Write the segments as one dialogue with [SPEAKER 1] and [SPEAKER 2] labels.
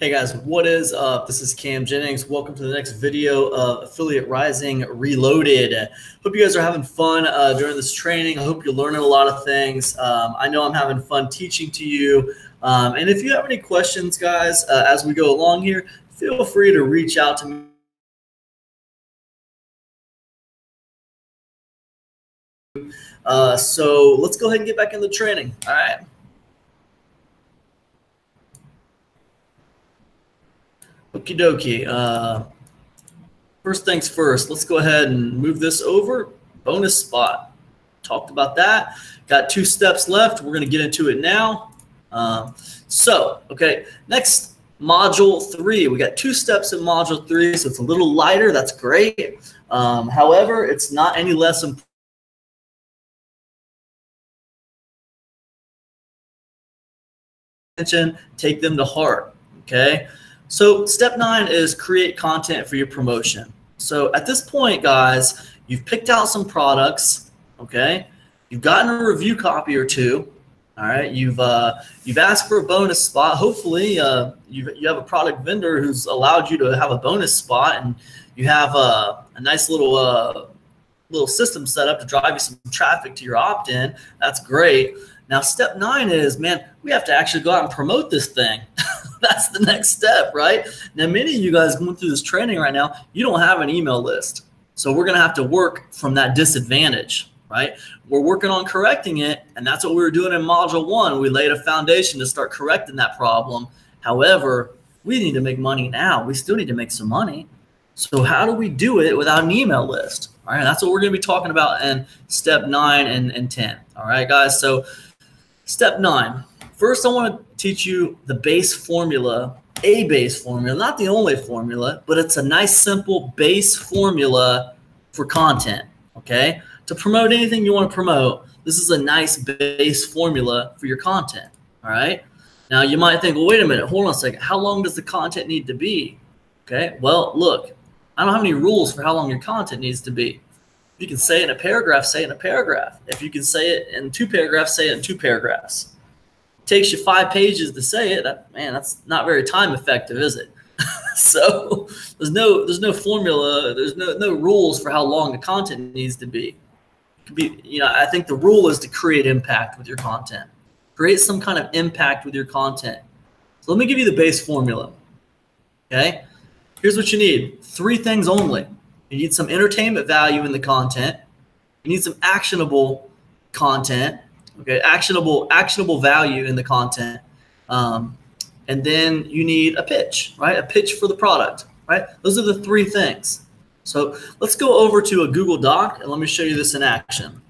[SPEAKER 1] Hey guys, what is up? This is Cam Jennings. Welcome to the next video of Affiliate Rising Reloaded. Hope you guys are having fun during this training. I hope you're learning a lot of things. I know I'm having fun teaching to you. And if you have any questions, guys, as we go along here, feel free to reach out to me. So let's go ahead and get back in the training. All right. Okie dokie. First things first, let's go ahead and move this over. Bonus spot. Talked about that. Got 2 steps left. We're going to get into it now. Okay, next, module 3. We got 2 steps in module 3, so it's a little lighter. That's great. However, it's not any less important. Take them to heart. Okay. So step 9 is create content for your promotion. So at this point, guys, you've picked out some products, okay? You've gotten a review copy or 2, all right? You've asked for a bonus spot. Hopefully, you have a product vendor who's allowed you to have a bonus spot, and you have a nice little system set up to drive you some traffic to your opt-in. That's great. Now, step 9 is, man, we have to actually go out and promote this thing. That's the next step, right? Now, many of you guys going through this training right now, you don't have an email list. So we're going to have to work from that disadvantage, right? We're working on correcting it, and that's what we were doing in Module 1. We laid a foundation to start correcting that problem. However, we need to make money now. We still need to make some money. So how do we do it without an email list? All right, that's what we're going to be talking about in step 9 and 10. All right, guys, so step 9. First, I want to teach you the base formula, a base formula, not the only formula, but it's a nice, simple base formula for content, okay? To promote anything you want to promote, this is a nice base formula for your content, all right? Now, you might think, well, wait a minute, hold on a second. How long does the content need to be? Okay, well, look, I don't have any rules for how long your content needs to be. If you can say it in a paragraph, say it in a paragraph. If you can say it in 2 paragraphs, say it in 2 paragraphs. Takes you 5 pages to say it, man, that's not very time effective, is it? So there's no formula, there's no rules for how long the content needs to be. It could be, you know, I think the rule is to create impact with your content. Create some kind of impact with your content. So let me give you the base formula. Okay? Here's what you need. 3 things only. You need some entertainment value in the content. You need some actionable content. Okay, actionable value in the content, and then you need a pitch, right? A pitch for the product, right? Those are the 3 things. So let's go over to a Google Doc and let me show you this in action.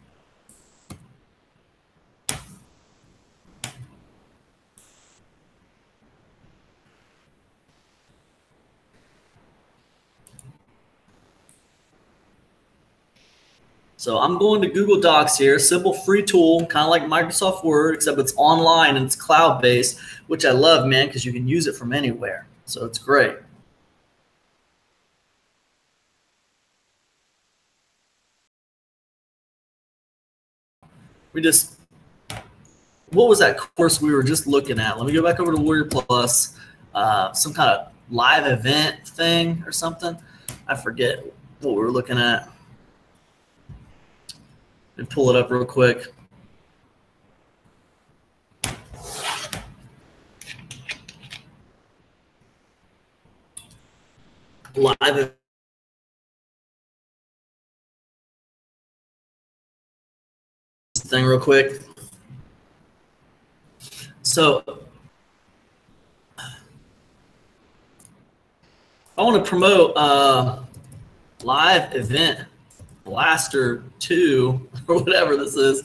[SPEAKER 1] So I'm going to Google Docs here, simple free tool, kind of like Microsoft Word, except it's online and it's cloud-based, which I love, man, because you can use it from anywhere. So it's great. What was that course we were just looking at? Let me go back over to Warrior Plus, some kind of live event thing or something. I forget what we were looking at. And pull it up real quick. Live thing real quick. So I want to promote live event Blaster 2 or whatever this is,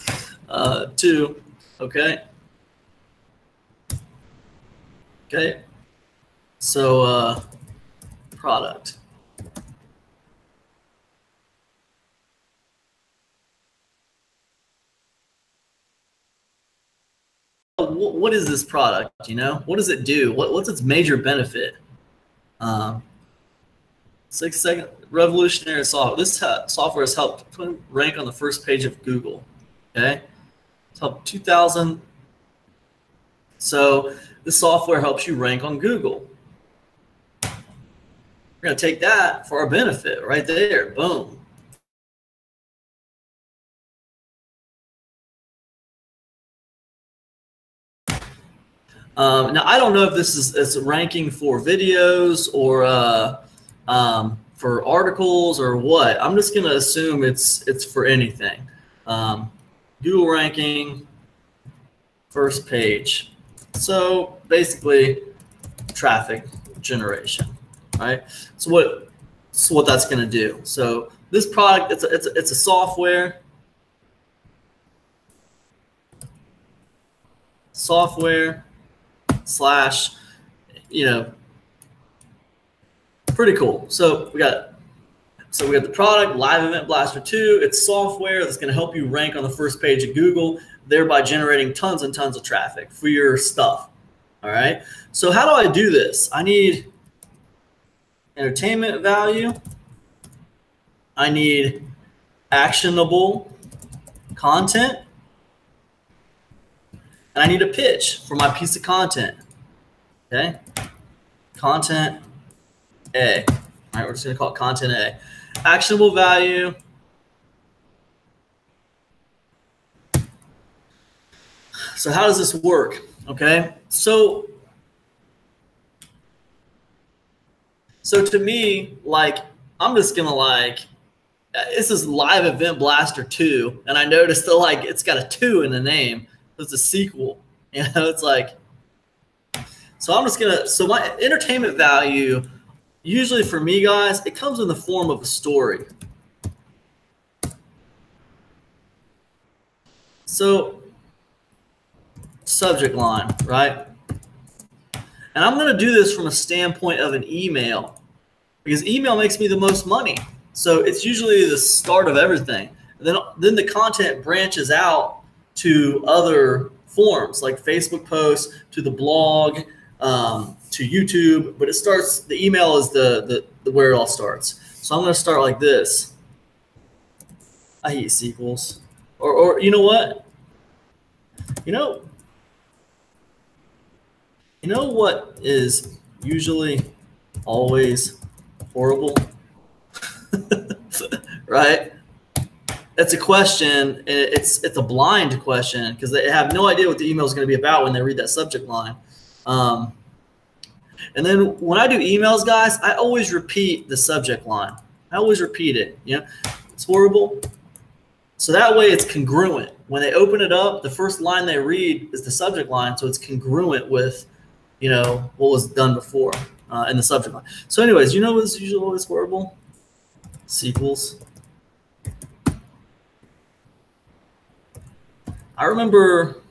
[SPEAKER 1] 2, okay? Okay, so product. What is this product, you know? What does it do? What's its major benefit? 6-second revolutionary software. This software has helped rank on the first page of Google. Okay, it's helped 2,000. So this software helps you rank on Google. We're going to take that for our benefit right there. Boom. Now, I don't know if this is ranking for videos or for articles or what. I'm just going to assume it's for anything. Google ranking, first page. So basically, traffic generation, right? So what that's going to do. So this product, it's a software. Slash, you know, pretty cool. So we got the product, Live Event Blaster 2. It's software that's going to help you rank on the first page of Google, thereby generating tons and tons of traffic for your stuff. All right. So how do I do this? I need entertainment value. I need actionable content. And I need a pitch for my piece of content. Okay. Content A. All right. We're just going to call it content A. Actionable value. So how does this work? Okay. So to me, like, I'm just going to like, this is Live Event Blaster 2. And I noticed that like, it's got a 2 in the name. It's a sequel, you know, it's like, so I'm just going to, so my entertainment value, usually for me, guys, it comes in the form of a story. So subject line, right? And I'm going to do this from a standpoint of an email because email makes me the most money. So it's usually the start of everything. And then the content branches out to other forms like Facebook posts, to the blog, to YouTube, but it starts, the email is the where it all starts. So I'm going to start like this. I hate sequels. Or you know what? You know what is usually always horrible? Right? It's a question. It's a blind question because they have no idea what the email is going to be about when they read that subject line. And then when I do emails, guys, I always repeat the subject line. I always repeat it. You know, it's horrible. So that way it's congruent. When they open it up, the first line they read is the subject line, so it's congruent with, you know, what was done before in the subject line. So anyways, you know what's usually always horrible? Sequels. I remember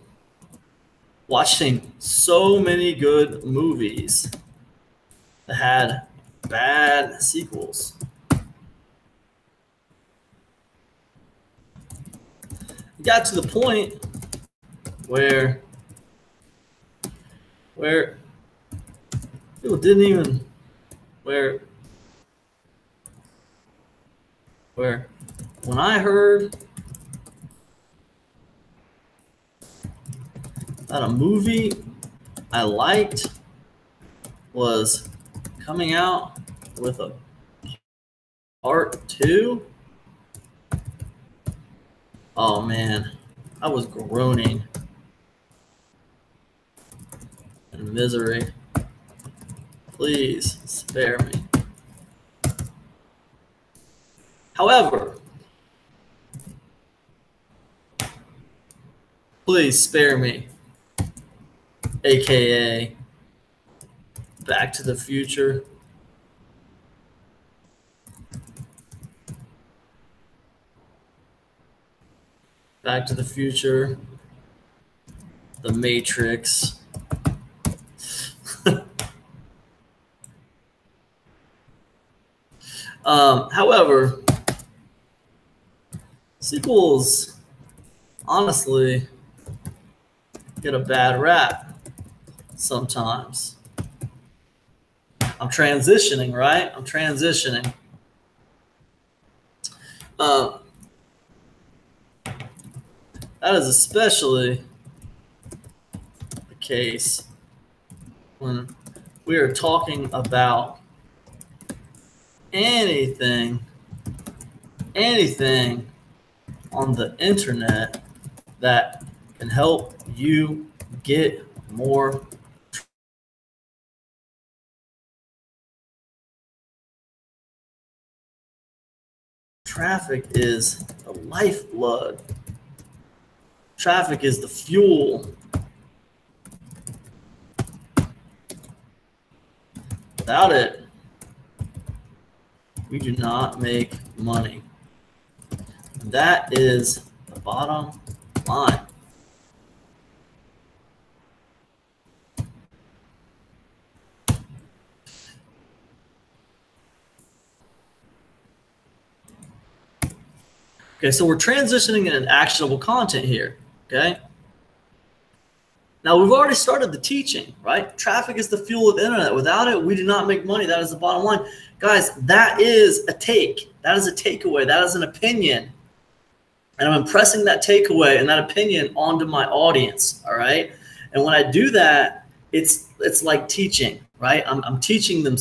[SPEAKER 1] watching so many good movies that had bad sequels. It got to the point where people didn't even when I heard that a movie I liked was coming out with a part 2. Oh man, I was groaning in misery. Please spare me. However, please spare me, aka Back to the Future. Back to the Future, The Matrix. However, sequels honestly get a bad rap sometimes. I'm transitioning, right? I'm transitioning. That is especially the case when we are talking about anything on the internet that can help you get more traffic. Is the lifeblood. Traffic is the fuel. Without it, we do not make money. That is the bottom line. Okay, so we're transitioning into actionable content here, okay? Now, we've already started the teaching, right? Traffic is the fuel of the internet. Without it, we do not make money. That is the bottom line. Guys, that is a take. That is a takeaway. That is an opinion. And I'm impressing that takeaway and that opinion onto my audience, all right? And when I do that, it's like teaching, right? I'm teaching them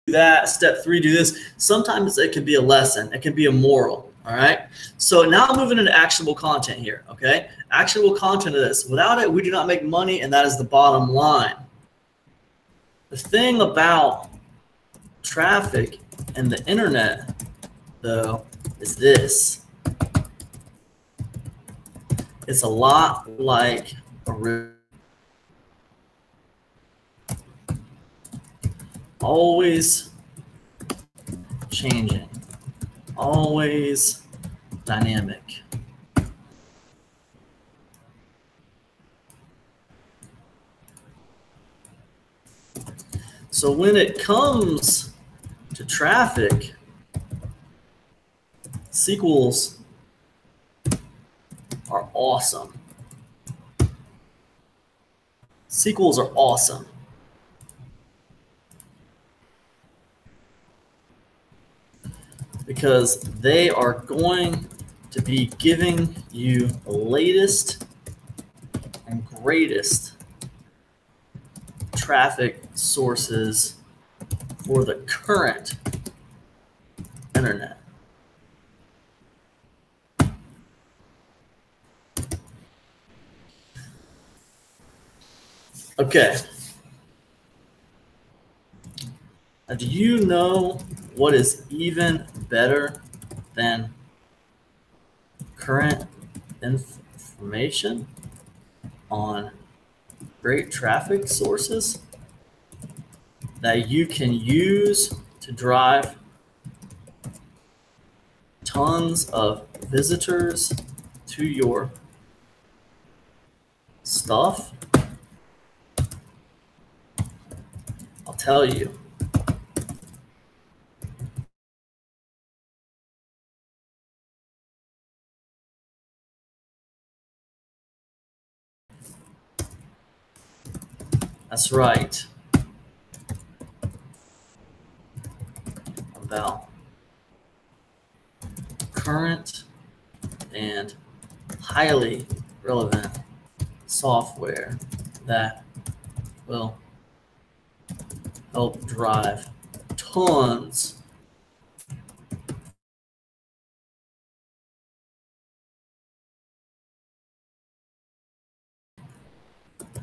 [SPEAKER 1] that, step 3, do this. Sometimes it can be a lesson. It can be a moral, all right? So now I'm moving into actionable content here, okay? Actionable content of this. Without it, we do not make money, and that is the bottom line. The thing about traffic and the internet, though, is this. It's a lot like a river. Always changing, always dynamic. So when it comes to traffic, SQLs are awesome. SQLs are awesome. Because they are going to be giving you the latest and greatest traffic sources for the current internet. Okay. Now, do you know what is even better than current information on great traffic sources that you can use to drive tons of visitors to your stuff? I'll tell you. That's right. About current and highly relevant software that will help drive tons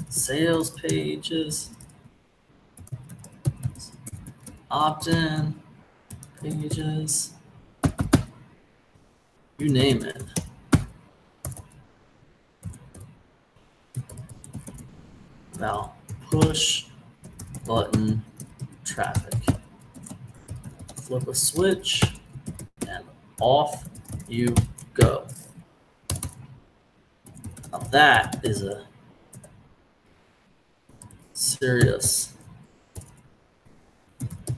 [SPEAKER 1] sales pages, opt-in pages, you name it. About push button traffic. Flip a switch and off you go. Now that is a serious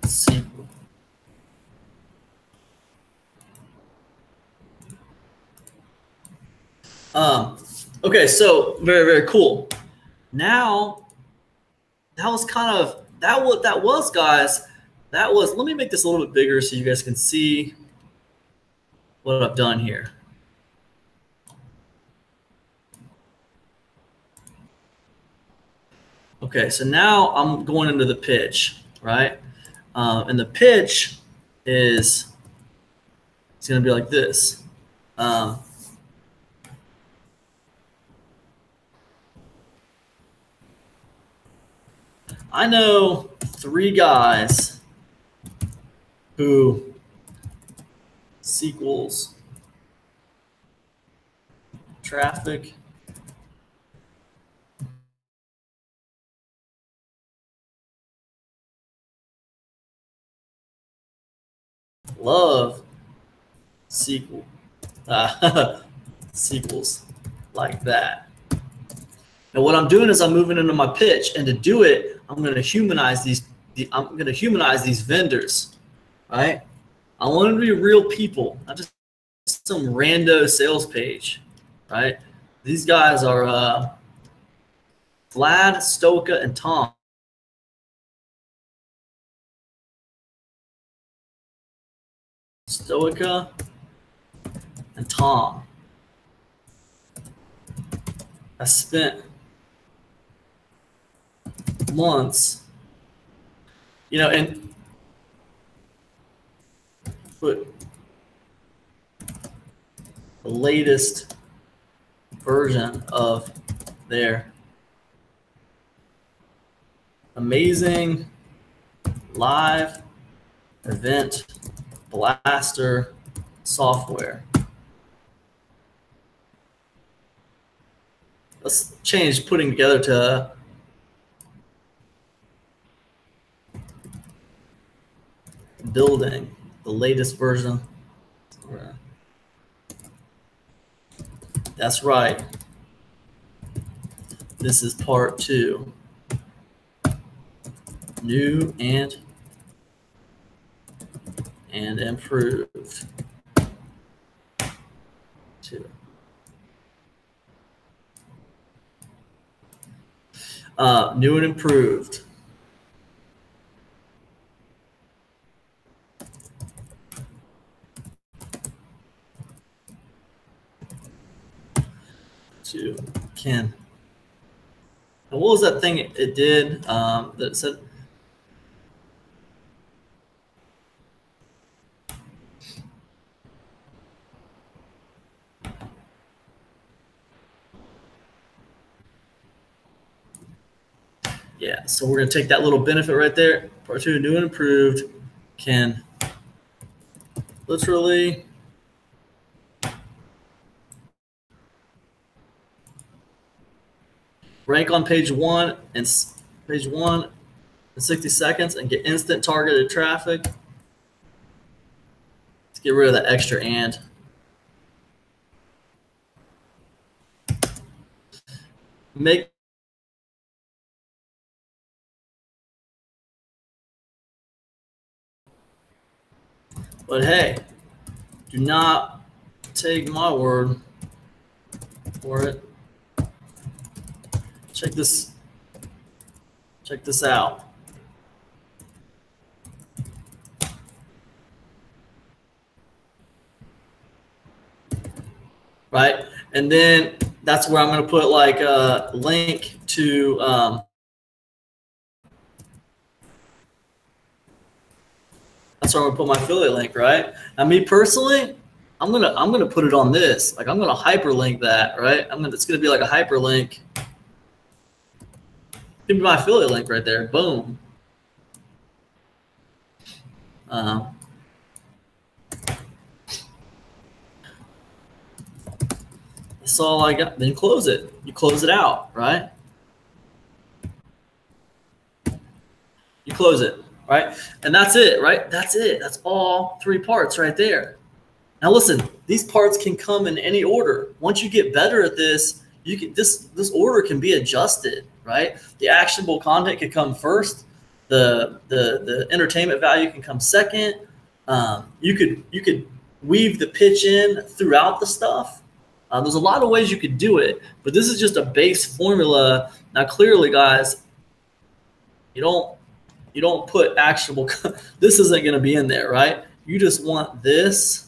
[SPEAKER 1] sequel. Okay, so very, very cool. Now, that was kind of, that was, guys, that was, let me make this a little bit bigger so you guys can see what I've done here. Okay, so now I'm going into the pitch, right? And the pitch is, it's going to be like this. I know 3 guys who SQLs traffic love SQL SQLs like that. And what I'm doing is I'm moving into my pitch, and to do it, I'm going to humanize these. I'm going to humanize these vendors, right? I want them to be real people, not just some rando sales page, right? These guys are Vlad, Stoka, and Tom. Stoica and Tom. I spent months, and put the latest version of their amazing live event blaster software. Let's change putting together to building the latest version. That's right. This is part 2. New and improved. 2. New and improved. To Ken. And what was that thing it did that it said? Yeah, so we're going to take that little benefit right there. Part 2, new and improved, can literally rank on page 1 in 60 seconds and get instant targeted traffic. Let's get rid of that extra and. Make But hey, do not take my word for it. Check this out. Right? And then that's where I'm going to put like a link to that's where I'm gonna put my affiliate link, right? Now, me personally, I'm gonna put it on this. Like I'm gonna hyperlink that, right? It's gonna be like a hyperlink. Give me my affiliate link right there. Boom. That's all I got. Then close it. You close it out, right? You close it, right? And that's it, right? That's it. That's all 3 parts right there. Now listen, these parts can come in any order. Once you get better at this, you can this order can be adjusted, right? The actionable content can come first. The entertainment value can come second. You could weave the pitch in throughout the stuff. There's a lot of ways you could do it, but this is just a base formula. Now, clearly, guys, you don't put actionable. This isn't going to be in there, right? You just want this.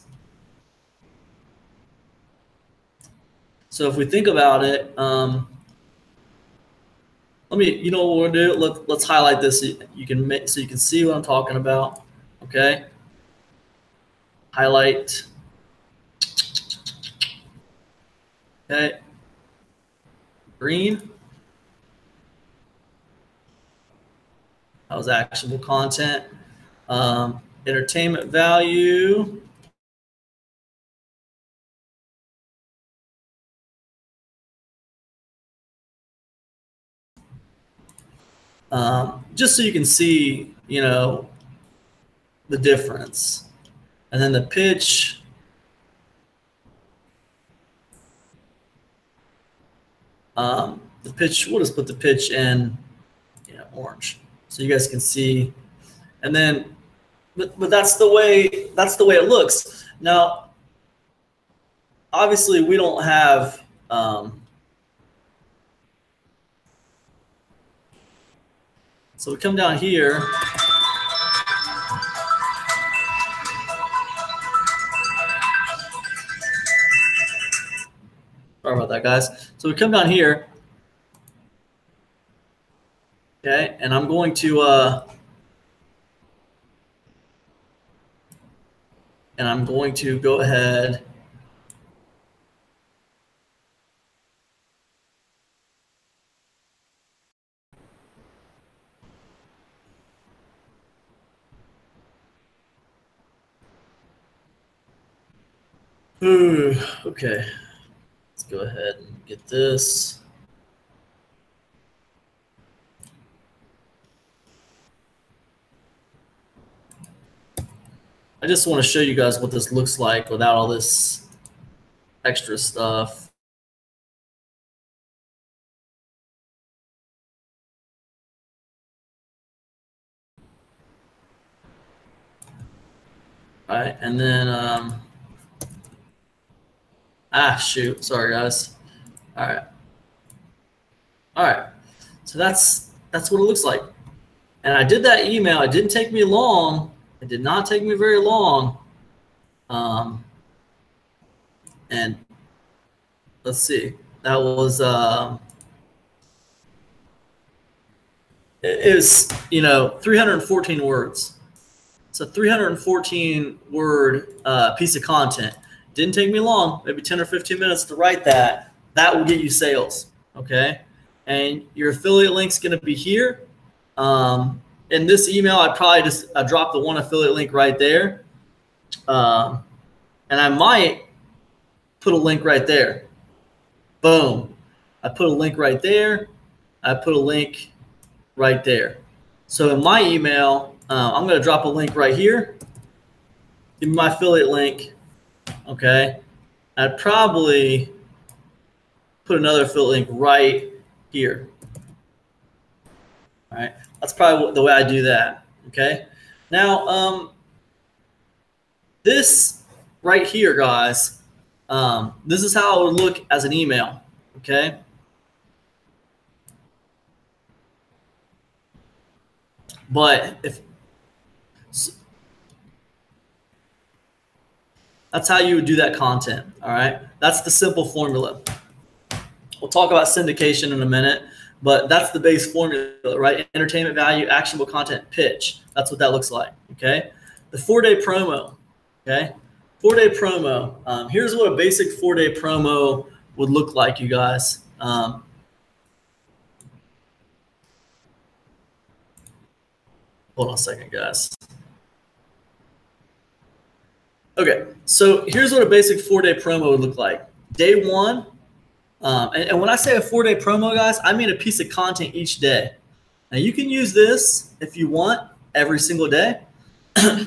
[SPEAKER 1] So if we think about it, let me, you know what we'll do? Let's highlight this so you can see what I'm talking about. Okay. Highlight. Okay. Green. That was actionable content. Entertainment value. Just so you can see, you know, the difference. And then the pitch. The pitch, we'll just put the pitch in, you know, orange, so you guys can see. And then, but that's the way it looks. Now, obviously, we don't have. So we come down here. Sorry about that, guys. So we come down here. Okay, and I'm going to go ahead okay. Let's go ahead and get this. I just want to show you guys what this looks like without all this extra stuff. All right, and then shoot, sorry guys. All right. So that's what it looks like. And I did that email. It didn't take me long. It did not take me very long. And let's see. That was it was, you know, 314 words. It's a 314 word piece of content. Didn't take me long, maybe 10 or 15 minutes to write that. That will get you sales, okay? And your affiliate link's going to be here. In this email, I dropped the one affiliate link right there. And I might put a link right there. Boom. I put a link right there. I put a link right there. So in my email, I'm going to drop a link right here. Give me my affiliate link. Okay. I'd probably put another affiliate link right here. All right. That's probably the way I do that. Okay. Now, this right here, guys, this is how it would look as an email. Okay. But that's how you would do that content. All right. That's the simple formula. We'll talk about syndication in a minute, but that's the base formula, right? Entertainment value, actionable content, pitch. That's what that looks like. Okay. The 4-day promo. Okay. 4-day promo. Here's what a basic 4-day promo would look like, you guys. Hold on a second, guys. Okay, so here's what a basic 4-day promo would look like. Day one, and when I say a 4-day promo, guys, I mean a piece of content each day. Now, you can use this if you want every single day.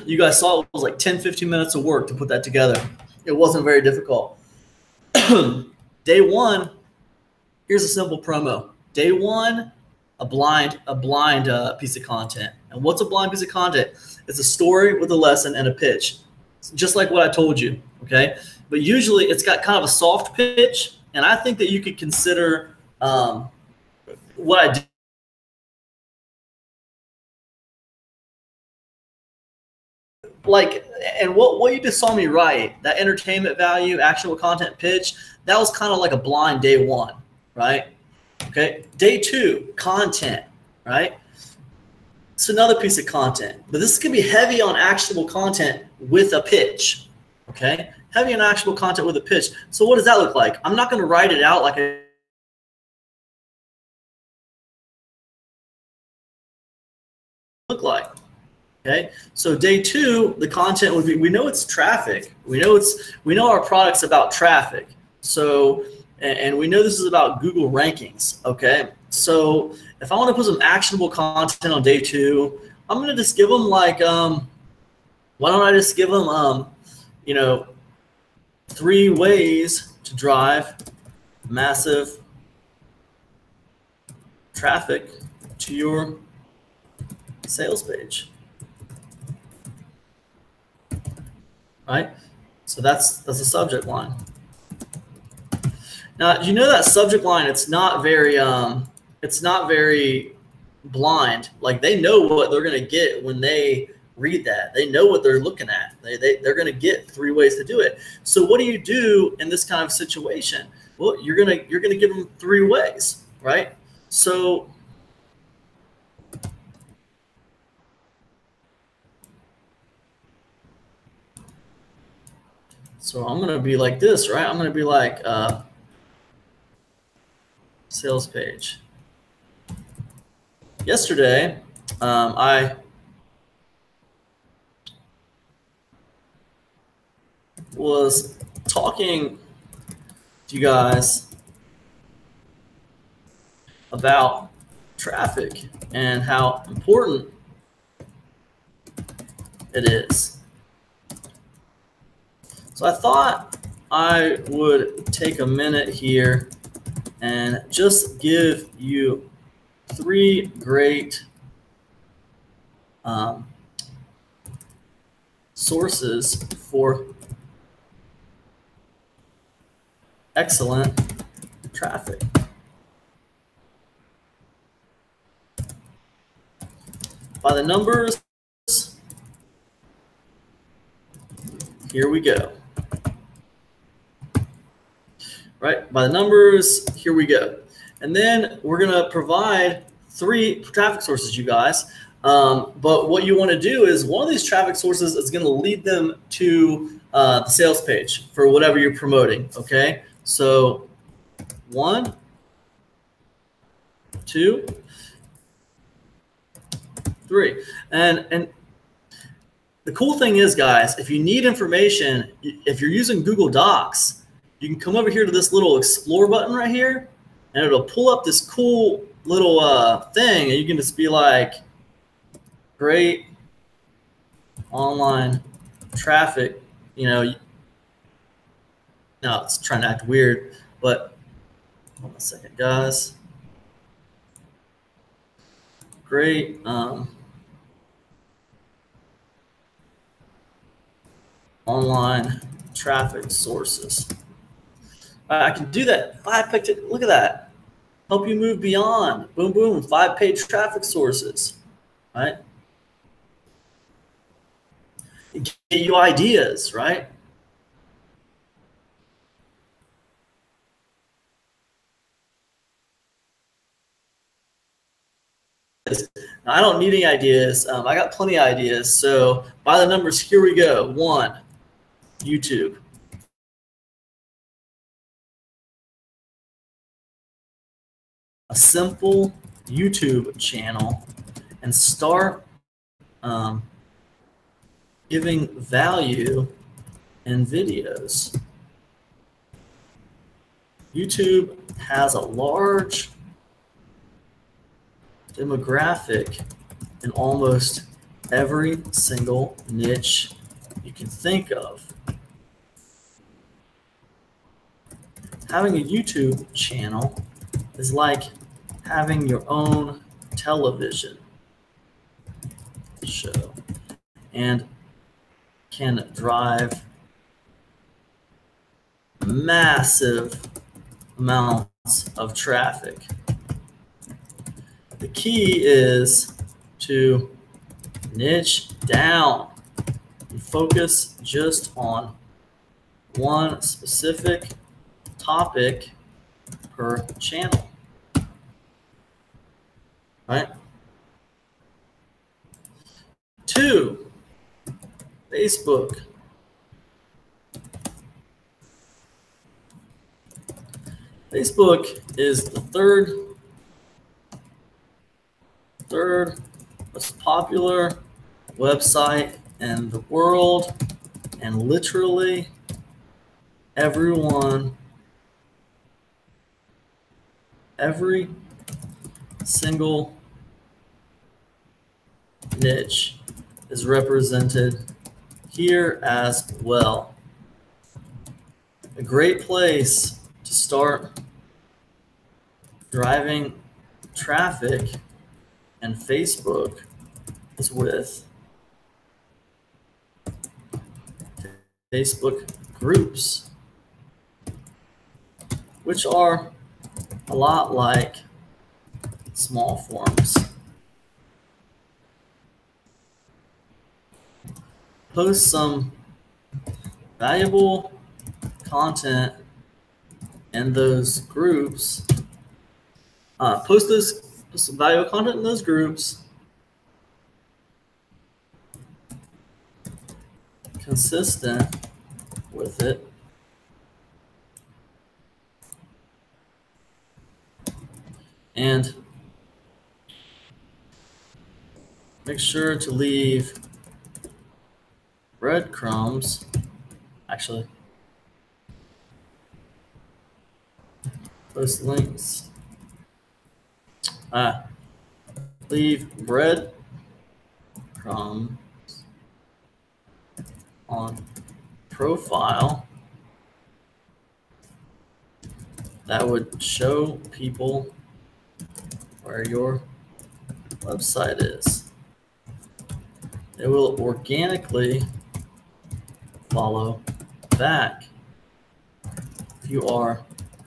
[SPEAKER 1] You guys saw it was like 10, 15 minutes of work to put that together. It wasn't very difficult. Day one, here's a simple promo. Day one, a blind piece of content. And what's a blind piece of content? It's a story with a lesson and a pitch, just like what I told you, okay? But usually it's got kind of a soft pitch, and I think that you could consider what I did. Like, and what you just saw me write, that entertainment value, actionable content, pitch, that was kind of like a blind day one, right? Okay, day 2, content, right? It's another piece of content, but this is going to be heavy on actionable content with a pitch. Okay, heavy on actionable content with a pitch. So what does that look like? I'm not going to write it out like a look like. Okay, so day 2, the content would be, we know it's traffic. We know our product's about traffic. So, and we know this is about Google rankings. Okay, so if I want to put some actionable content on day 2, I'm going to just give them like, why don't I just give them, you know, 3 ways to drive massive traffic to your sales page. Right? So that's the subject line. Now, you know that subject line, it's not very blind. Like, they know what they're going to get when they read that. They know what they're looking at. They're going to get 3 ways to do it. So what do you do in this kind of situation? Well, you're going to give them 3 ways, right? So I'm going to be like this, right? I'm going to be like sales page. Yesterday, I was talking to you guys about traffic and how important it is. So I thought I would take a minute here and just give you 3 great sources for excellent traffic. By the numbers, here we go. Right, by the numbers, here we go. And then we're gonna provide 3 traffic sources, you guys. But what you wanna do is one of these traffic sources is gonna lead them to the sales page for whatever you're promoting, okay? So 1, 2, 3. And the cool thing is, guys, if you need information, if you're using Google Docs, you can come over here to this little explore button right here, and it'll pull up this cool little thing, and you can just be like, great online traffic, you know. Now it's trying to act weird, but hold on a second, guys. Great online traffic sources. I can do that. I picked it. Look at that. Help you move beyond. Boom, boom. 5-page traffic sources. Right? Get you ideas, right? I don't need any ideas. I got plenty of ideas. So by the numbers, here we go. 1, YouTube. A simple YouTube channel and start giving value in videos. YouTube has a large demographic in almost every single niche you can think of. Having a YouTube channel is like having your own television show and can drive massive amounts of traffic. The key is to niche down and focus just on one specific topic per channel. right? 2, Facebook. Facebook is the third most popular website in the world, and literally everyone, every single niche is represented here as well. A great place to start driving traffic and Facebook is with Facebook groups, which are a lot like small forums. Post some valuable content in those groups. Post some valuable content in those groups. Consistent with it. And make sure to leave breadcrumbs. Actually, post links. Leave breadcrumbs on profile that would show people where your website is. It will organically follow back if you are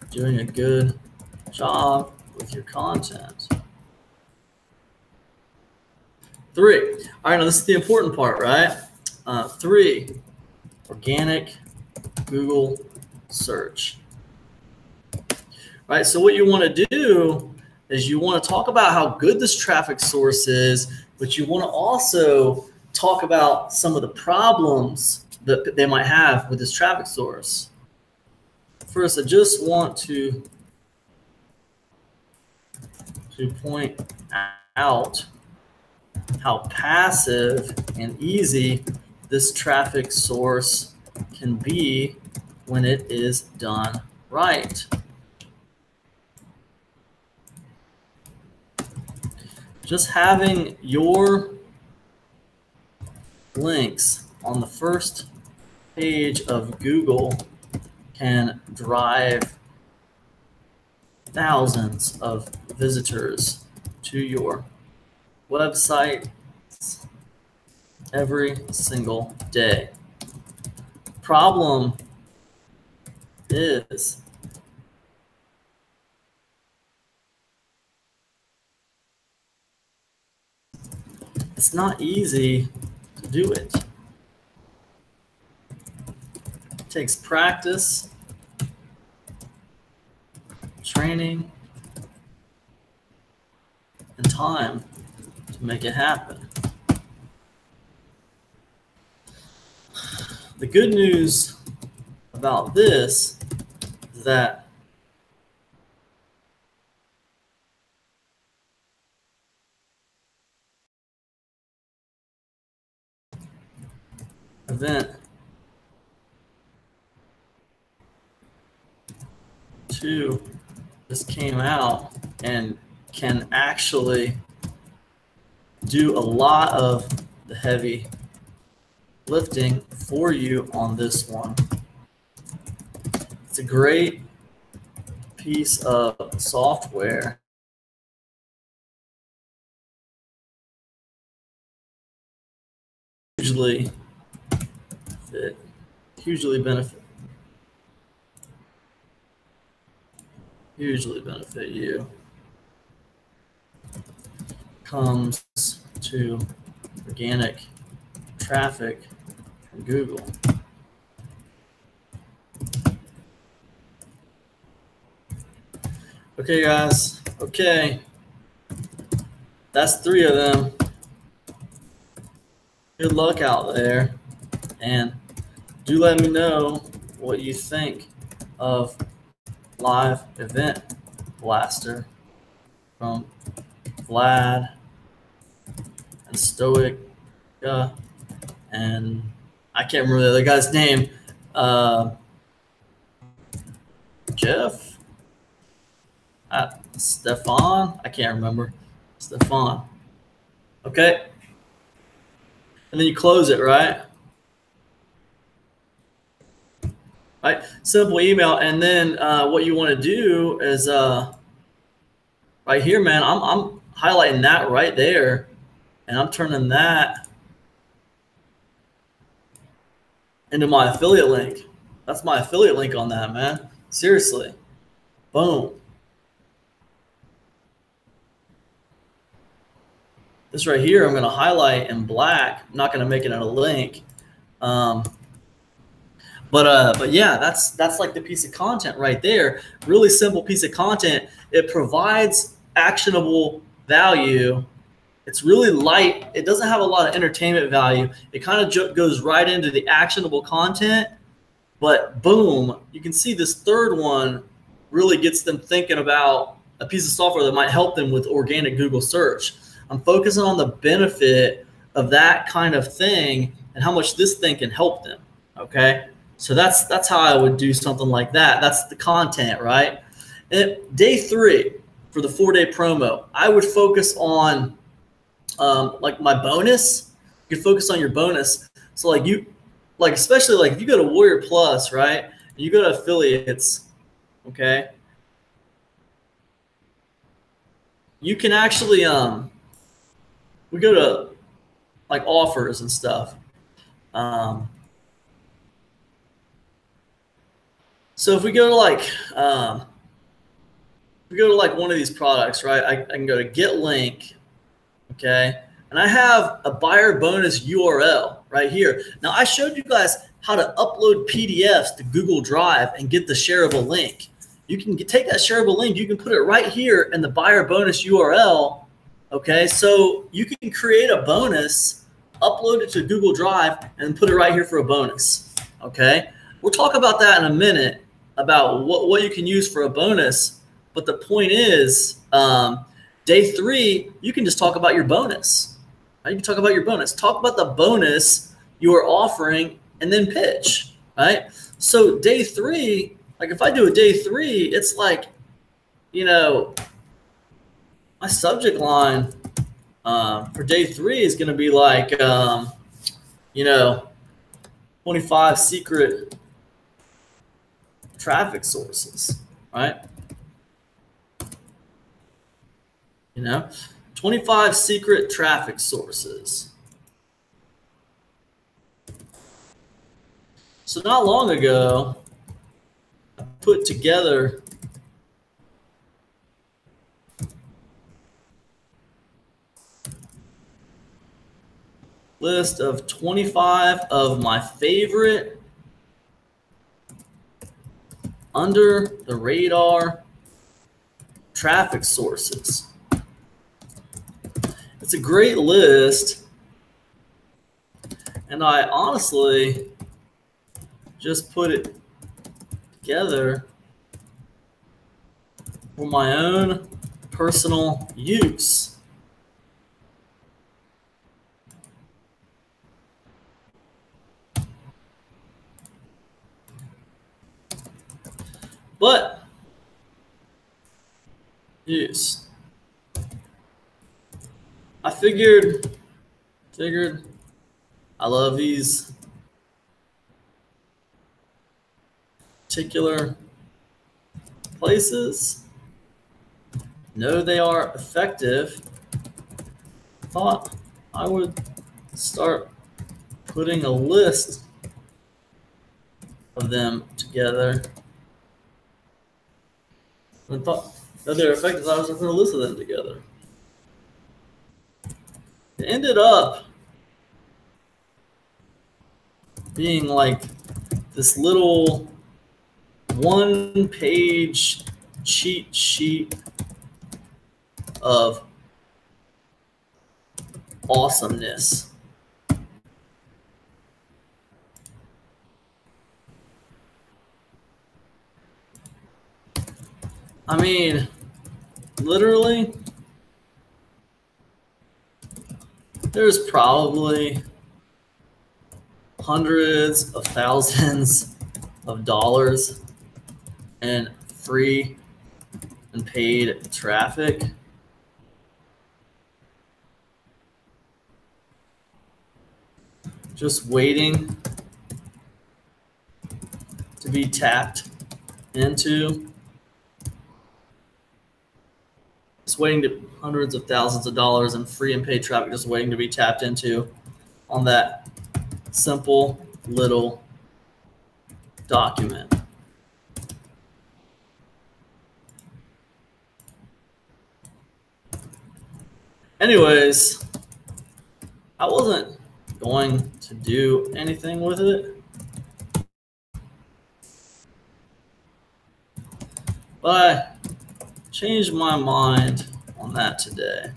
[SPEAKER 1] doing a good job with your content. 3. All right, now this is the important part, right? 3, organic Google search. Right, so what you want to do is you want to talk about how good this traffic source is, but you want to also talk about some of the problems that they might have with this traffic source. First, I just want to point out how passive and easy this traffic source can be when it is done right. Just having your links on the first page of Google can drive thousands of visitors to your website every single day. Problem is it's not easy to do it. It takes practice, training, and time to make it happen. The good news about this is that event 2 just came out and can actually do a lot of the heavy lifting for you on this one. It's a great piece of software. Hugely benefit you. Comes to organic traffic from Google. Okay, guys. Okay. that's 3 of them. Good luck out there, and do let me know what you think of Live Event Blaster from Vlad and Stoic, and I can't remember the other guy's name. Jeff? Stefan? I can't remember. Stefan. Okay. And then you close it, right? Right. Simple email. And then what you want to do is right here, man, I'm highlighting that right there. And I'm turning that into my affiliate link. That's my affiliate link on that, man. Seriously. Boom. This right here, I'm going to highlight in black. I'm not going to make it a link. But yeah, that's like the piece of content right there. Really simple piece of content. It provides actionable value. It's really light. It doesn't have a lot of entertainment value. It kind of goes right into the actionable content. But boom, you can see this third one really gets them thinking about a piece of software that might help them with organic Google search. I'm focusing on the benefit of that kind of thing and how much this thing can help them. Okay, so that's how I would do something like that. That's the content, right? And day 3 for the 4-day promo, I would focus on like my bonus. You can focus on your bonus. So especially like if you go to Warrior Plus, right? And you go to affiliates, okay? You can actually we go to like offers and stuff. So if we go to like one of these products, right? I can go to get link, okay? And I have a buyer bonus URL right here. Now I showed you guys how to upload PDFs to Google Drive and get the shareable link. You can take that shareable link, you can put it right here in the buyer bonus URL, okay? So you can create a bonus, upload it to Google Drive, and put it right here for a bonus, okay? We'll talk about that in a minute, about what you can use for a bonus. But the point is, day 3, you can just talk about your bonus. Right? You can talk about your bonus. Talk about the bonus you are offering and then pitch, right? So day 3, like if I do a day 3, it's like, you know, my subject line for day 3 is going to be like, you know, 25 secret traffic sources, right? You know, 25 secret traffic sources. So not long ago, I put together list of 25 of my favorite under the radar traffic sources. It's a great list, and I honestly just put it together for my own personal use. But use. I figured I love these particular places. Know they are effective. Thought I would start putting a list of them together. I thought that they're effective. I was going to put a list of them together. It ended up being like this little one-page cheat sheet of awesomeness. I mean, literally, there's probably hundreds of thousands of dollars in free and paid traffic. Just waiting to be tapped into. Just waiting to hundreds of thousands of dollars in free and paid traffic, just waiting to be tapped into on that simple little document. Anyways, I wasn't going to do anything with it, but I changed my mind on that today.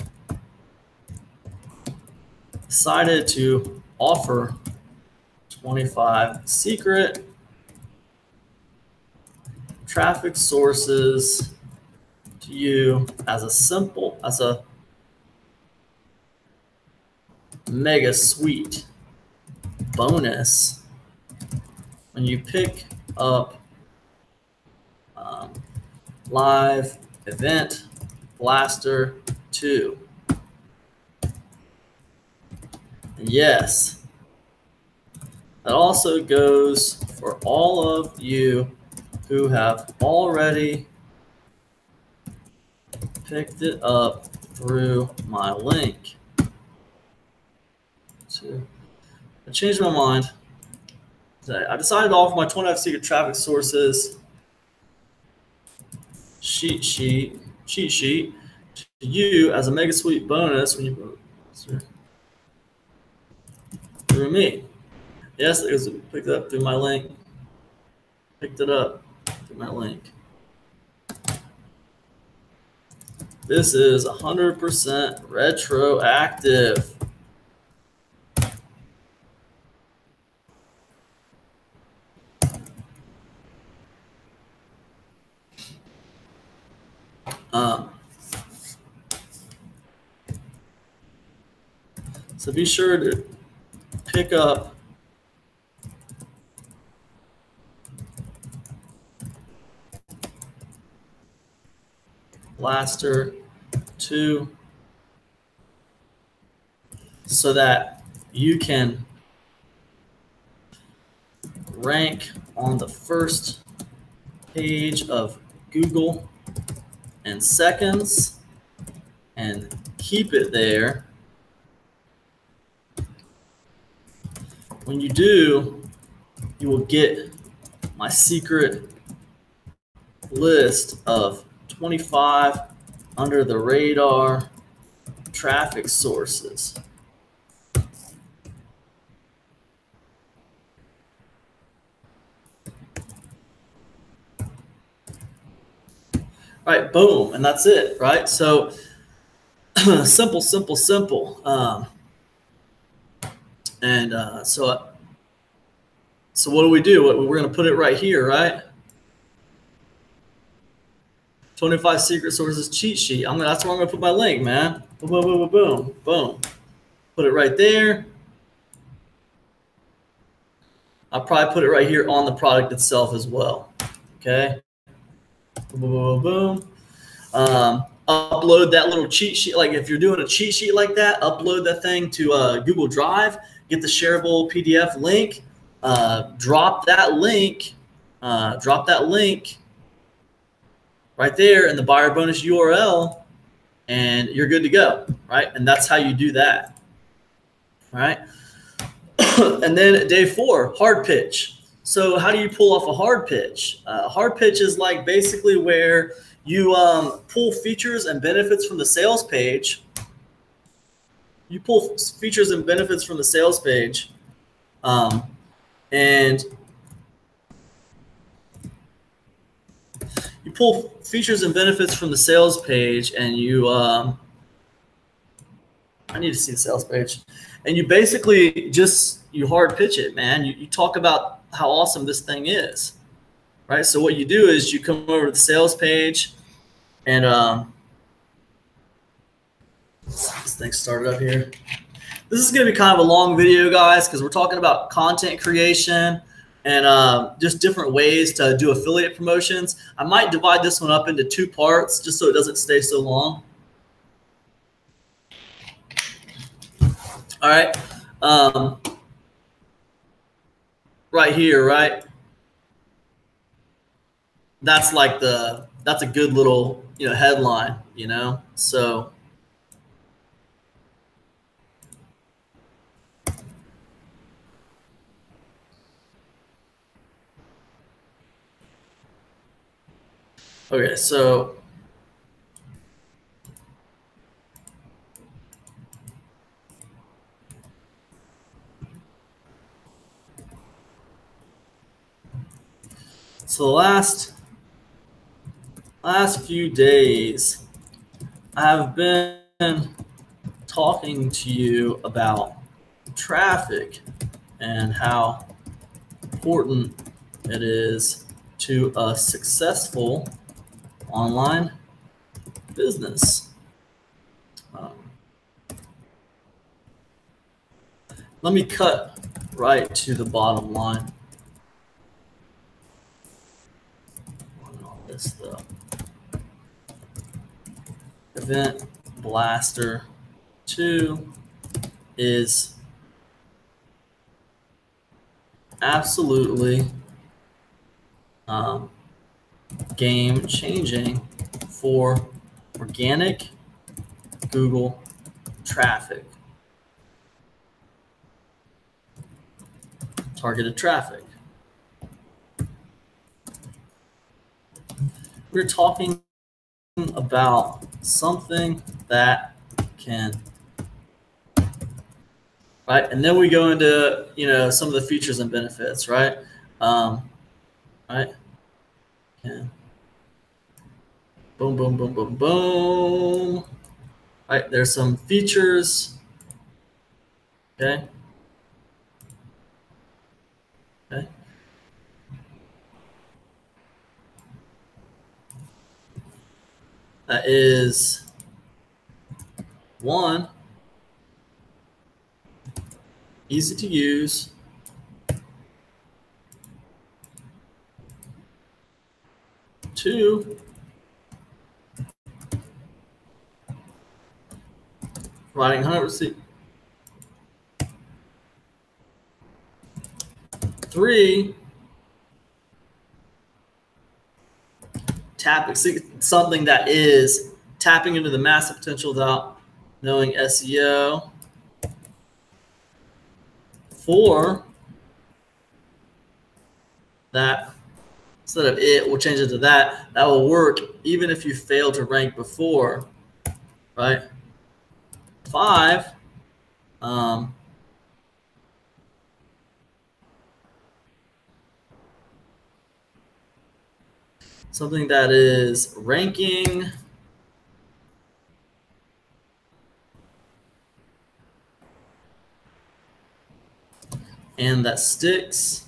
[SPEAKER 1] Decided to offer 25 secret traffic sources to you as a mega sweet bonus when you pick up Live Event Blaster 2. And yes, that also goes for all of you who have already picked it up through my link. So I changed my mind. I decided to offer my 25 secret traffic sources cheat sheet to you as a mega sweet bonus when you through me. Yes, it was picked up through my link. Picked it up through my link. This is 100% retroactive. So be sure to pick up Blaster 2 so that you can rank on the first page of Google in seconds and keep it there. When you do, you will get my secret list of 25 under the radar traffic sources. Right, boom, and that's it, right? So simple. So what do we do? We're going to put it right here, right? 25 secret sources cheat sheet. That's where I'm going to put my link, man. Boom, boom, boom, boom, boom, boom. Put it right there. I'll probably put it right here on the product itself as well. Okay. Boom, boom, boom, boom. Upload that little cheat sheet. Like if you're doing a cheat sheet like that, upload that thing to Google Drive. Get the shareable PDF link. Drop that link. Right there in the buyer bonus URL, and you're good to go, right? And that's how you do that, right? And then day 4, hard pitch. So how do you pull off a hard pitch? Hard pitch is like basically where you pull features and benefits from the sales page. You pull features and benefits from the sales page, and you pull features and benefits from the sales page, and you I need to see the sales page. And you basically just, you hard pitch it, man. You talk about how awesome this thing is, right? So what you do is you come over to the sales page and this thing started up here. This is going to be kind of a long video, guys, because we're talking about content creation and just different ways to do affiliate promotions. I might divide this one up into 2 parts just so it doesn't stay so long. All right. Right here, right? That's like that's a good little, headline, So okay, so the last few days, I've been talking to you about traffic and how important it is to a successful online business. Let me cut right to the bottom line. This stuff. Event Blaster 2 is absolutely game changing for organic Google traffic, targeted traffic. We're talking about something that can, right? And then we go into, some of the features and benefits, right? Right? Yeah. Boom, boom, boom, boom, boom. Right, there's some features. Okay. Okay. That is 1, easy to use. 2, providing 100%. 3, something that is tapping into the massive potential without knowing SEO. 4, that instead of it, we'll change it to that. That will work even if you fail to rank before, right? 5, something that is ranking and that sticks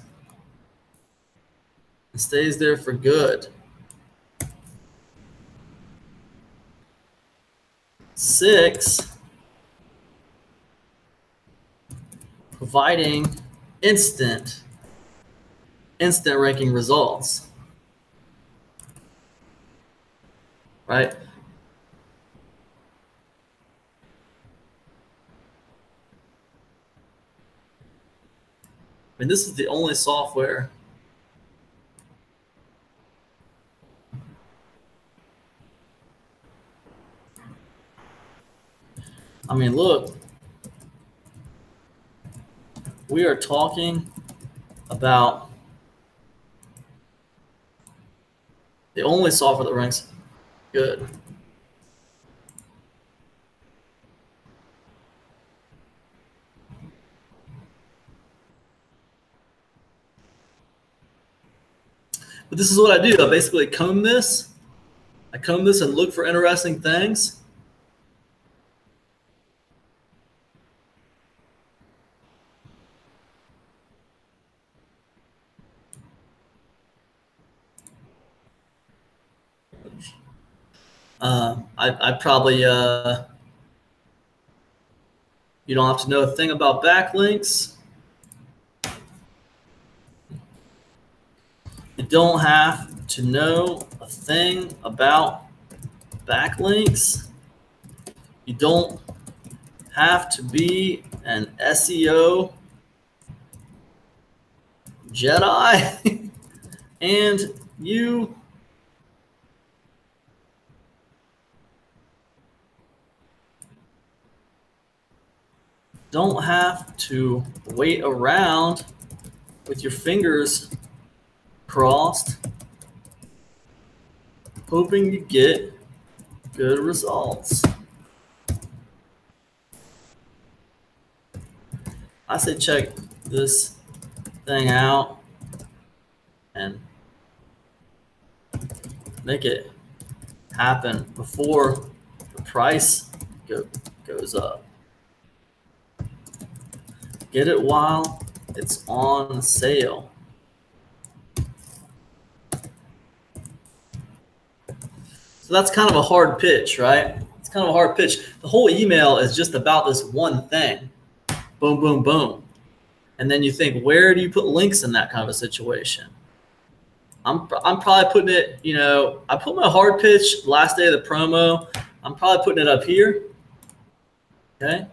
[SPEAKER 1] and stays there for good. 6, providing instant ranking results, right? I mean, this is the only software I mean, look, we are talking about the only software that ranks good. But this is what I do. I basically comb this. I comb this and look for interesting things. I probably, you don't have to know a thing about backlinks. You don't have to know a thing about backlinks. You don't have to be an SEO Jedi. And you don't have to wait around with your fingers crossed, hoping you get good results. I say check this thing out and make it happen before the price goes up. Get it while it's on sale. So that's kind of a hard pitch, right? It's kind of a hard pitch. The whole email is just about this one thing. Boom, boom, boom. And then you think, where do you put links in that kind of a situation? I'm probably putting it, I put my hard pitch last day of the promo. I'm probably putting it up here. Okay.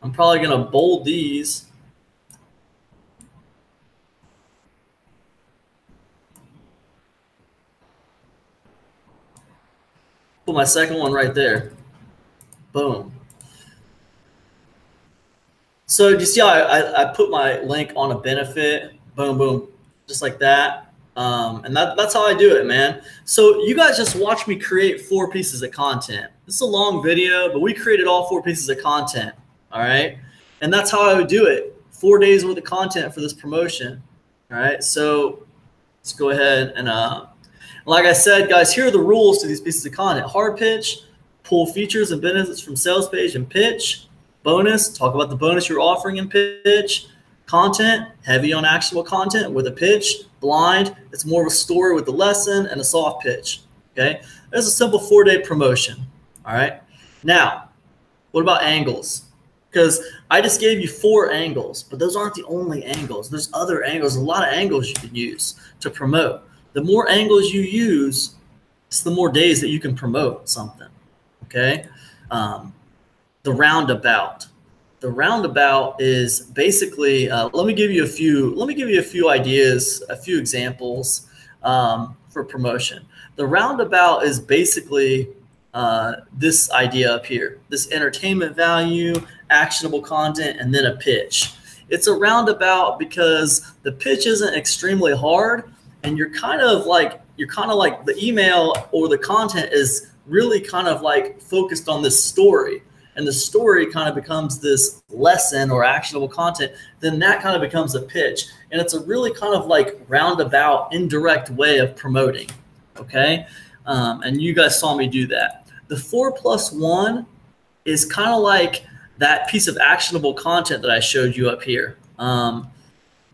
[SPEAKER 1] I'm probably going to bold these. Put my second one right there. Boom. So do you see how I put my link on a benefit? Boom, boom, just like that. And that's how I do it, man. So you guys just watch me create 4 pieces of content. This is a long video, but we created all 4 pieces of content, all right? And that's how I would do it. 4 days worth of content for this promotion, all right? So let's go ahead and like I said, guys, here are the rules to these pieces of content. Hard pitch, pull features and benefits from sales page and pitch. Bonus, talk about the bonus you're offering in pitch. Content, heavy on actionable content with a pitch. Blind, it's more of a story with the lesson and a soft pitch, okay? There's a simple 4-day promotion, all right? Now, what about angles? Because I just gave you 4 angles, but those aren't the only angles. There's other angles, a lot of angles you can use to promote. The more angles you use, it's the more days that you can promote something, okay? The roundabout. The roundabout is basically, let me give you a few ideas, a few examples for promotion. The roundabout is basically this idea up here, this entertainment value, actionable content, and then a pitch. It's a roundabout because the pitch isn't extremely hard, and you're kind of like the email or the content is really kind of like focused on this story. And the story kind of becomes this lesson or actionable content, then that kind of becomes a pitch. And it's a really kind of like roundabout, indirect way of promoting, okay? And you guys saw me do that. The 4+1 is kind of like that piece of actionable content that I showed you up here. But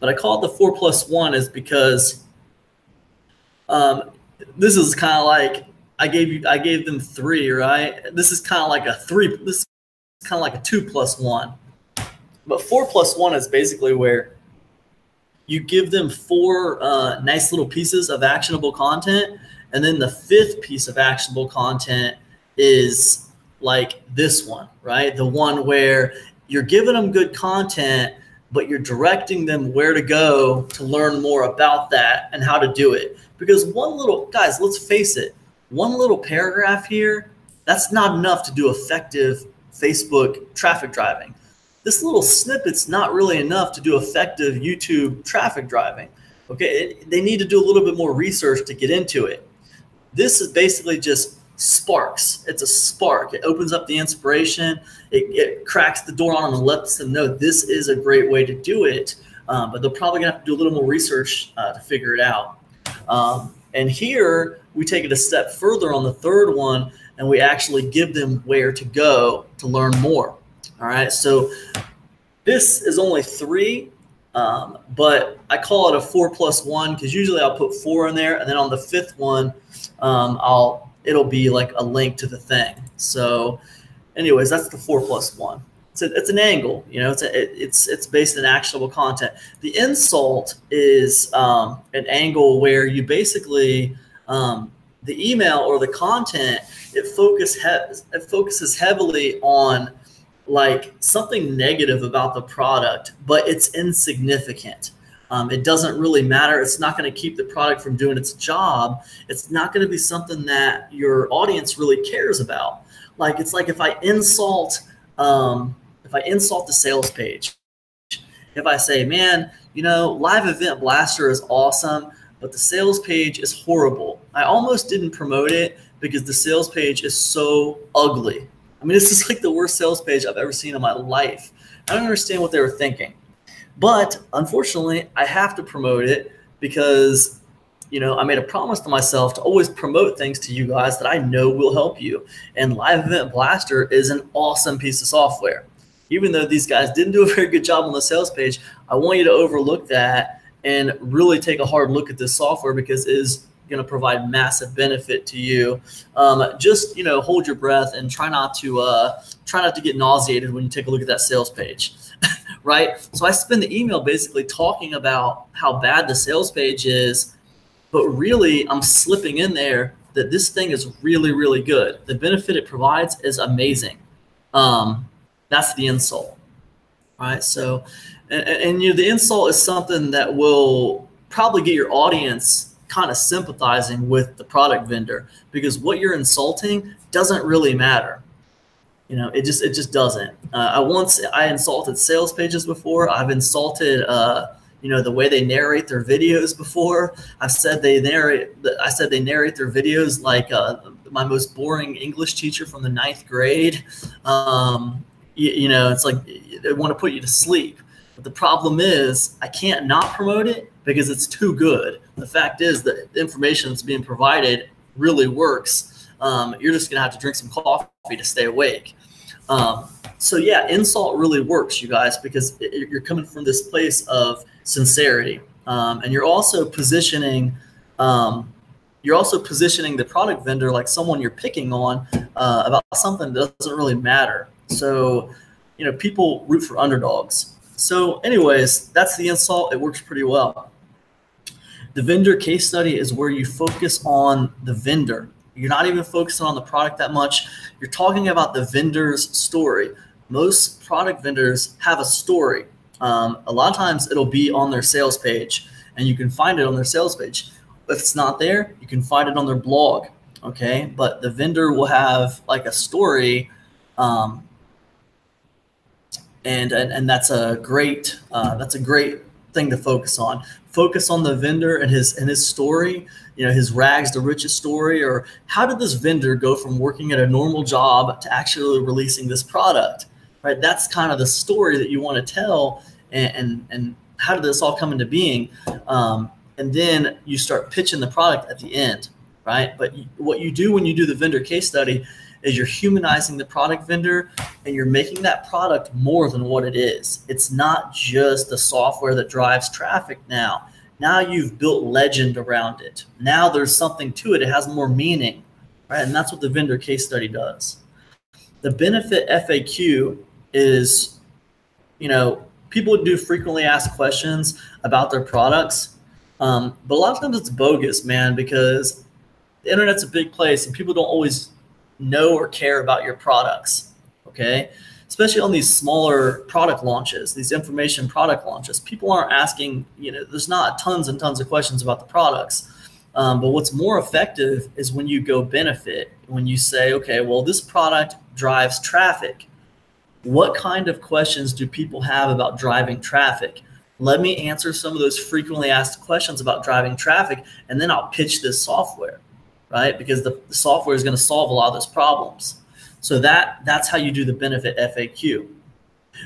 [SPEAKER 1] I call it the 4+1 is because this is kind of like, I gave them 3, right? This is kind of like a 3. This is kind of like a 2+1. But 4+1 is basically where you give them 4 nice little pieces of actionable content, and then the 5th piece of actionable content is like this one, right? The one where you're giving them good content, but you're directing them where to go to learn more about that and how to do it. Because guys, let's face it, one little paragraph here, that's not enough to do effective Facebook traffic driving. This little snippet's not really enough to do effective YouTube traffic driving. Okay, they need to do a little bit more research to get into it. This is basically just sparks. It's a spark. It opens up the inspiration. It cracks the door on them and lets them know this is a great way to do it. But they're probably gonna have to do a little more research to figure it out. And here we take it a step further on the 3rd one, and we actually give them where to go to learn more. All right, so this is only 3, but I call it a 4+1 because usually I'll put 4 in there, and then on the 5th one, I'll it'll be like a link to the thing. So anyways, that's the 4+1. It's an angle, you know, it's based in actionable content. The insult is an angle where you basically, the email or the content, it focuses heavily on like something negative about the product, but it's insignificant. It doesn't really matter. It's not going to keep the product from doing its job. It's not going to be something that your audience really cares about. Like, it's like if I insult the sales page, if I say, man, you know, Live Event Blaster is awesome, but the sales page is horrible. I almost didn't promote it because the sales page is so ugly. I mean, this is like the worst sales page I've ever seen in my life. I don't understand what they were thinking. But unfortunately, I have to promote it because, you know, I made a promise to myself to always promote things to you guys that I know will help you. And Live Event Blaster is an awesome piece of software. Even though these guys didn't do a very good job on the sales page, I want you to overlook that and really take a hard look at this software because it is going to provide massive benefit to you. Just, you know, hold your breath and try not to get nauseated when you take a look at that sales page. Right? So I spend the email basically talking about how bad the sales page is, but really I'm slipping in there that this thing is really, really good. The benefit it provides is amazing. That's the insult. All right. So, and you know, the insult is something that will probably get your audience kind of sympathizing with the product vendor because what you're insulting doesn't really matter. You know, it just doesn't. I insulted sales pages before. I've insulted, you know, the way they narrate their videos before. I said they narrate their videos like my most boring English teacher from the 9th grade. You know, it's like they want to put you to sleep. But the problem is I can't not promote it because it's too good. The fact is that the information that's being provided really works. You're just going to have to drink some coffee to stay awake. So yeah, insult really works, you guys, because you're coming from this place of sincerity. And you're also positioning the product vendor like someone you're picking on about something that doesn't really matter. So, you know, people root for underdogs. So anyways, that's the insult. It works pretty well. The vendor case study is where you focus on the vendor. You're not even focusing on the product that much. You're talking about the vendor's story. Most product vendors have a story. A lot of times it'll be on their sales page, and you can find it on their sales page. If it's not there, you can find it on their blog, okay? But the vendor will have like a story, and that's a great thing to focus on. Focus on the vendor and his story, you know, his rags to riches story, or how did this vendor go from working at a normal job to actually releasing this product, right? That's kind of the story that you want to tell, and how did this all come into being? And then you start pitching the product at the end, right? But what you do when you do the vendor case study is you're humanizing the product vendor, and you're making that product more than what it is. It's not just the software that drives traffic now. Now you've built legend around it. Now there's something to it. It has more meaning, right? And that's what the vendor case study does. The benefit FAQ is, you know, people do frequently asked questions about their products, but a lot of times it's bogus, man, because the internet's a big place and people don't always know or care about your products, okay? Especially on these smaller product launches, these information product launches. People aren't asking, you know, there's not tons and tons of questions about the products. But what's more effective is when you go benefit, when you say, okay, well, this product drives traffic. What kind of questions do people have about driving traffic? Let me answer some of those frequently asked questions about driving traffic, and then I'll pitch this software, right? Because the software is going to solve a lot of those problems. So that's how you do the benefit FAQ.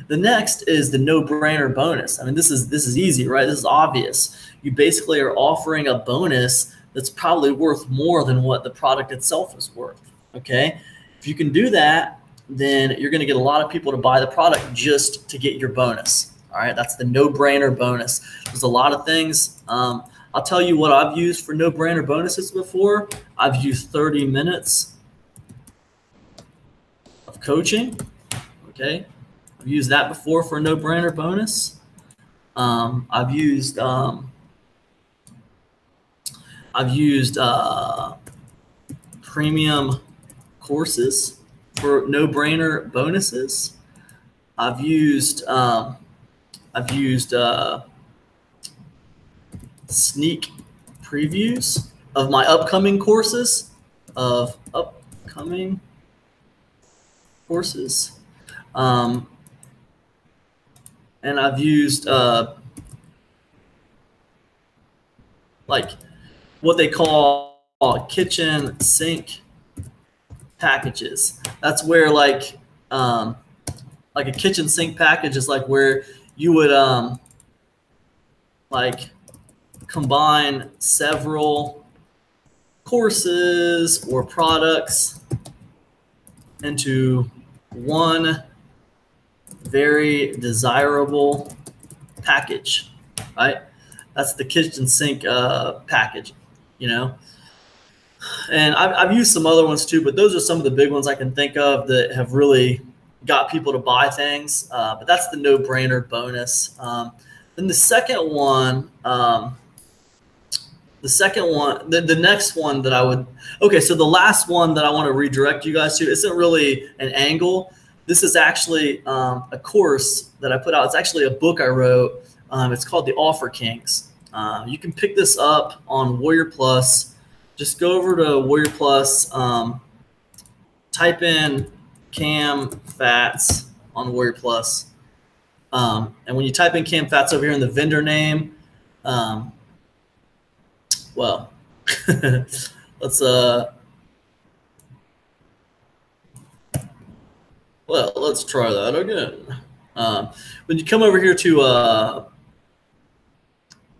[SPEAKER 1] The next is the no-brainer bonus. I mean, this is easy, right? This is obvious. You basically are offering a bonus that's probably worth more than what the product itself is worth, okay? If you can do that, then you're going to get a lot of people to buy the product just to get your bonus, all right? That's the no-brainer bonus. There's a lot of things. I'll tell you what I've used for no-brainer bonuses before. I've used 30 minutes of coaching. Okay, I've used that before for a no-brainer bonus. I've used premium courses for no-brainer bonuses. I've used sneak previews of my upcoming courses, and I've used like what they call kitchen sink packages. That's where like a kitchen sink package is like where you would like combine several courses or products into one very desirable package, right? That's the kitchen sink package, you know. And I've used some other ones too, but those are some of the big ones I can think of that have really got people to buy things. But that's the no-brainer bonus. Then the second one, the next one that I would, okay, so the last one that I want to redirect you guys to isn't really an angle. This is actually a course that I put out. It's actually a book I wrote. It's called The Offer Kings. You can pick this up on Warrior Plus. Just go over to Warrior Plus, type in Cam Fats on Warrior Plus. And when you type in Cam Fats over here in the vendor name, well, let's try that again. When you come over here to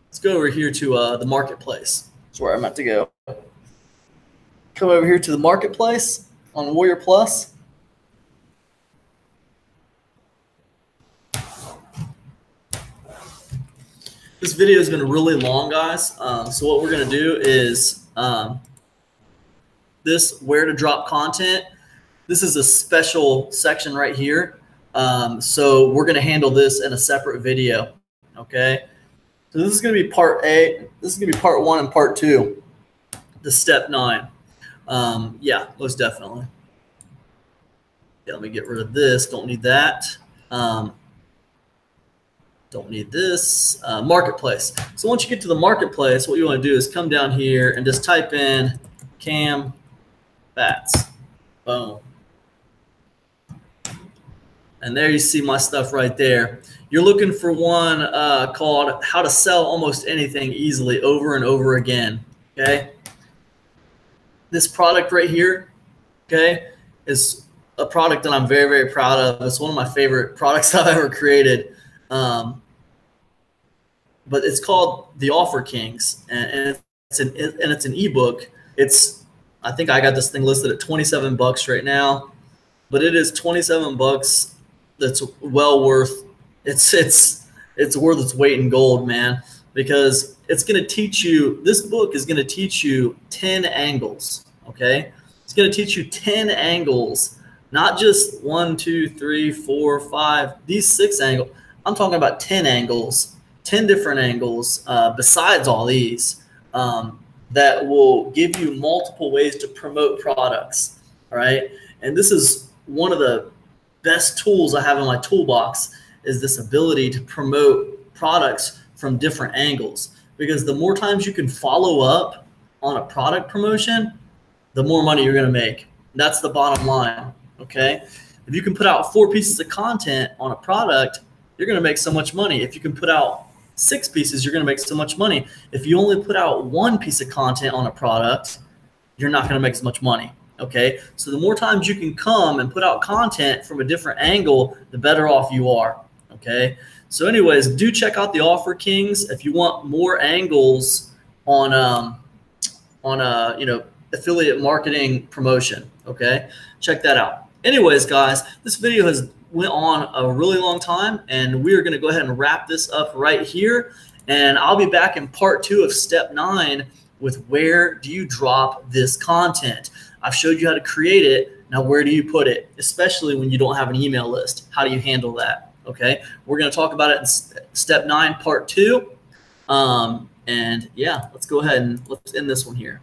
[SPEAKER 1] let's go over here to the marketplace. That's where I'm about to go. Come over here to the marketplace on Warrior Plus. This video has been really long, guys. So what we're going to do is this where to drop content. This is a special section right here. So we're going to handle this in a separate video. Okay. So this is going to be part A. This is going to be part 1 and part 2. The step 9. Yeah, most definitely. Yeah, let me get rid of this. Don't need that. Don't need this. Marketplace. So once you get to the marketplace, what you want to do is come down here and just type in Cam Fats. Boom. And there you see my stuff right there. You're looking for one called How to Sell Almost Anything Easily Over and Over Again. Okay. This product right here, okay, is a product that I'm very, very proud of. It's one of my favorite products I've ever created. But it's called The Offer Kings, and it's an ebook. I think I got this thing listed at $27 right now, but it is $27. That's well worth. It's worth its weight in gold, man, because it's going to teach you. This book is going to teach you 10 angles. Okay, it's going to teach you 10 angles, not just 1, 2, 3, 4, 5. These 6 angles. I'm talking about 10 angles, 10 different angles besides all these that will give you multiple ways to promote products. All right, and this is one of the best tools I have in my toolbox, is this ability to promote products from different angles, because the more times you can follow up on a product promotion, the more money you're going to make. That's the bottom line. Okay. If you can put out 4 pieces of content on a product, you're going to make so much money. If you can put out 6 pieces, you're going to make so much money. If you only put out 1 piece of content on a product, you're not going to make as much money. Okay. So the more times you can come and put out content from a different angle, the better off you are. Okay. So anyways, do check out the Offer Kings if you want more angles on affiliate marketing promotion. Okay. Check that out. Anyways, guys, this video has went on a really long time, and we are going to go ahead and wrap this up right here. And I'll be back in part 2 of step 9 with where do you drop this content. I've showed you how to create it. Now, where do you put it, especially when you don't have an email list? How do you handle that? Okay, we're going to talk about it in step 9, part 2. And yeah, let's go ahead and let's end this one here.